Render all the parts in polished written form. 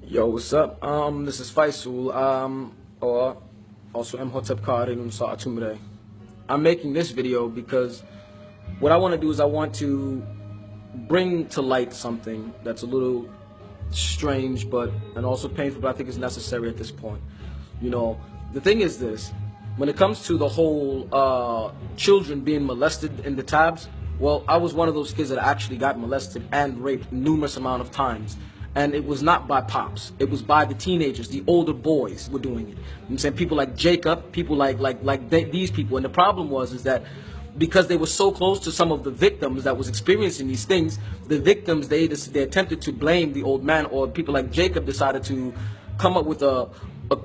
Yo, what's up? This is Faisal, or also Imhotep Karim Sa'atumre. I'm making this video because what I want to do is I want to bring to light something that's a little strange, and also painful, but I think it's necessary at this point. You know, the thing is this: when it comes to the whole children being molested in the tabs, well, I was one of those kids that actually got molested and raped numerous amount of times. And it was not by pops. It was by the teenagers. The older boys were doing it. You know what I'm saying? People like Jacob, people these people. And the problem is that because they were so close to some of the victims that was experiencing these things, the victims, they attempted to blame the old man, or people like Jacob decided to come up with a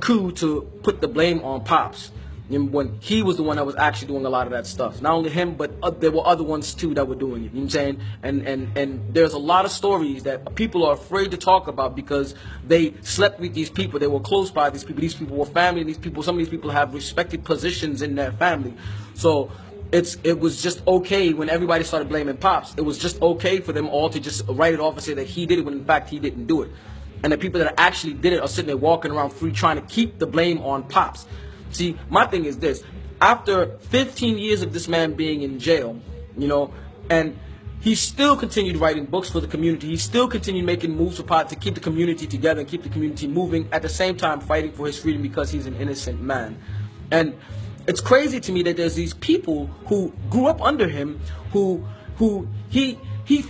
coup to put the blame on pops. When he was the one that was actually doing a lot of that stuff. Not only him, but there were other ones too that were doing it. You know what I'm saying? And there's a lot of stories that people are afraid to talk about because they slept with these people. They were close by these people. These people were family. Some of these people have respected positions in their family. So it was just okay when everybody started blaming pops. It was just okay for them all to just write it off and say that he did it when in fact he didn't do it. And the people that actually did it are sitting there walking around free trying to keep the blame on pops. See, my thing is this: after 15 years of this man being in jail, and he still continued writing books for the community. He still continued making moves to keep the community together and keep the community moving, at the same time fighting for his freedom because he's an innocent man. And it's crazy to me that there's these people who grew up under him, who he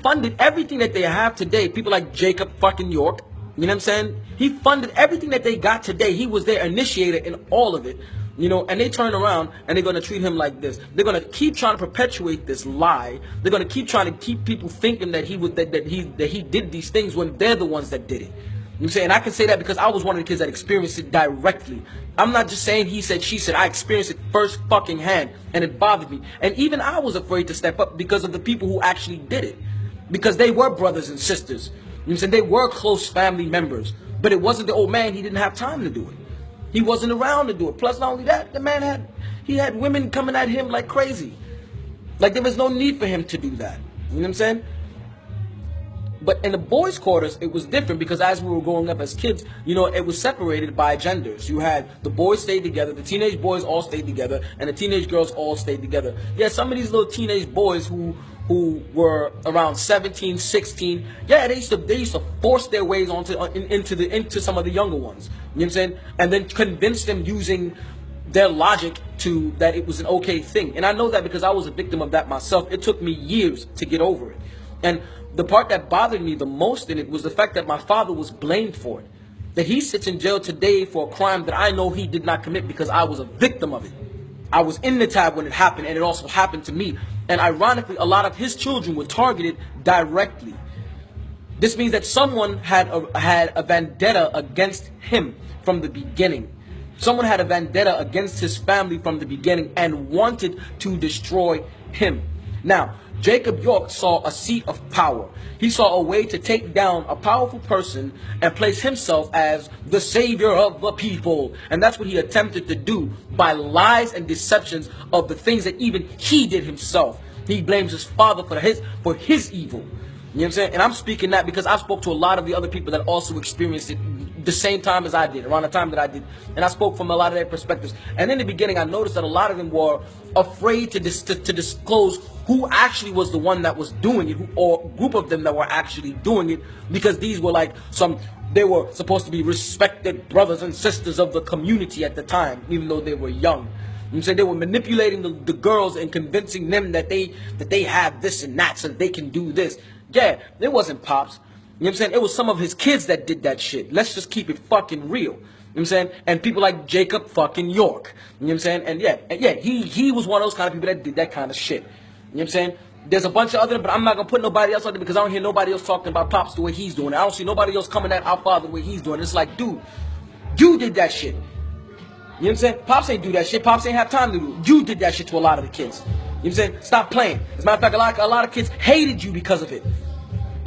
funded everything that they have today. People like Jacob fucking York. You know what I'm saying? He funded everything that they got today. He was their initiator in all of it. And they turn around and they're going to treat him like this. They're going to keep trying to perpetuate this lie. They're going to keep trying to keep people thinking that he did these things when they're the ones that did it. You know what I'm saying? And I can say that because I was one of the kids that experienced it directly. I'm not just saying he said, she said. I experienced it first fucking hand, and it bothered me. And even I was afraid to step up because of the people who actually did it. Because they were brothers and sisters. You know what I'm saying? They were close family members. But it wasn't the old man. He didn't have time to do it. He wasn't around to do it. Plus, not only that, the man had women coming at him like crazy. Like there was no need for him to do that. You know what I'm saying? But in the boys' quarters, it was different because as we were growing up as kids, it was separated by genders. You had the boys stayed together, the teenage boys all stayed together, and the teenage girls all stayed together. Yeah, some of these little teenage boys who were around 17, 16, yeah, they used to force their ways into some of the younger ones. You know what I'm saying? And then convince them using their logic that it was an okay thing. And I know that because I was a victim of that myself. It took me years to get over it. And the part that bothered me the most in it was the fact that my father was blamed for it. That he sits in jail today for a crime that I know he did not commit because I was a victim of it. I was in the tab when it happened, and it also happened to me. And ironically, a lot of his children were targeted directly. This means that someone had a vendetta against him from the beginning. Someone had a vendetta against his family from the beginning and wanted to destroy him. Now, Jacob York saw a seat of power. He saw a way to take down a powerful person and place himself as the savior of the people. And that's what he attempted to do by lies and deceptions of the things that even he did himself. He blames his father for his evil. You know what I'm saying? And I'm speaking that because I spoke to a lot of the other people that also experienced it the same time as I did, around the time that I did. And I spoke from a lot of their perspectives. And in the beginning, I noticed that a lot of them were afraid to disclose who actually was the one that was doing it, or a group of them that were actually doing it, because these were they were supposed to be respected brothers and sisters of the community at the time, even though they were young. You say they were manipulating the girls and convincing them that they have this and that so that they can do this. Yeah, it wasn't pops. You know what I'm saying? It was some of his kids that did that shit. Let's just keep it fucking real. You know what I'm saying? And people like Jacob fucking York. You know what I'm saying? And yeah, he was one of those kind of people that did that kind of shit. You know what I'm saying? There's a bunch of other, but I'm not going to put nobody else on there because I don't hear nobody else talking about pops the way he's doing it. I don't see nobody else coming at our father the way he's doing it. It's like, dude, you did that shit. You know what I'm saying? Pops ain't do that shit. Pops ain't have time to do it. You did that shit to a lot of the kids. You know what I'm saying? Stop playing. As a matter of fact, a lot of kids hated you because of it.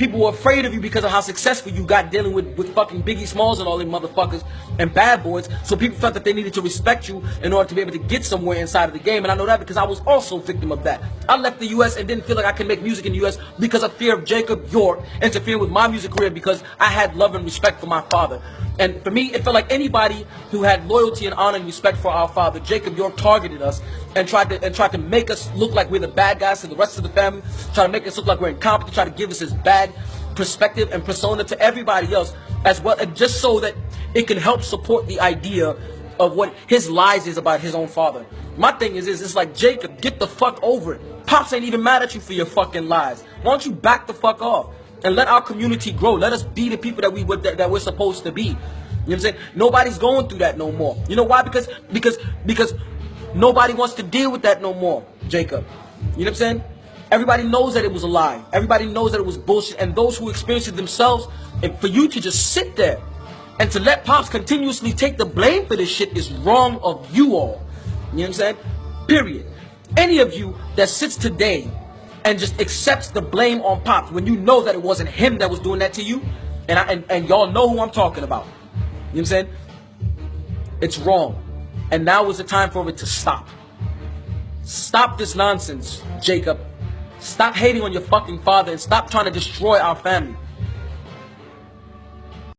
people were afraid of you because of how successful you got dealing with fucking Biggie Smalls and all them motherfuckers and bad boys. So people felt that they needed to respect you in order to be able to get somewhere inside of the game. And I know that because I was also a victim of that. I left the U.S. and didn't feel like I could make music in the U.S. because of fear of Jacob York interfering with my music career, because I had love and respect for my father. And for me, it felt like anybody who had loyalty and honor and respect for our father, Jacob York, targeted us and tried to make us look like we're the bad guys to the rest of the family, try to make us look like we're incompetent, try to give us this bad perspective and persona to everybody else as well, and just so that it can help support the idea of what his lies is about his own father. My thing is it's like, Jacob, get the fuck over it. Pops ain't even mad at you for your fucking lies. Why don't you back the fuck off and let our community grow? Let us be the people that we're supposed to be. You know what I'm saying? Nobody's going through that no more. You know why? Because nobody wants to deal with that no more, Jacob. You know what I'm saying? Everybody knows that it was a lie. Everybody knows that it was bullshit. And those who experienced it themselves, and for you to just sit there and to let Pops continuously take the blame for this shit is wrong of you all. You know what I'm saying? Period. Any of you that sits today and just accepts the blame on Pops when you know that it wasn't him that was doing that to you, and y'all know who I'm talking about. You know what I'm saying? It's wrong. And now is the time for it to stop. Stop this nonsense, Jacob. Stop hating on your fucking father and stop trying to destroy our family.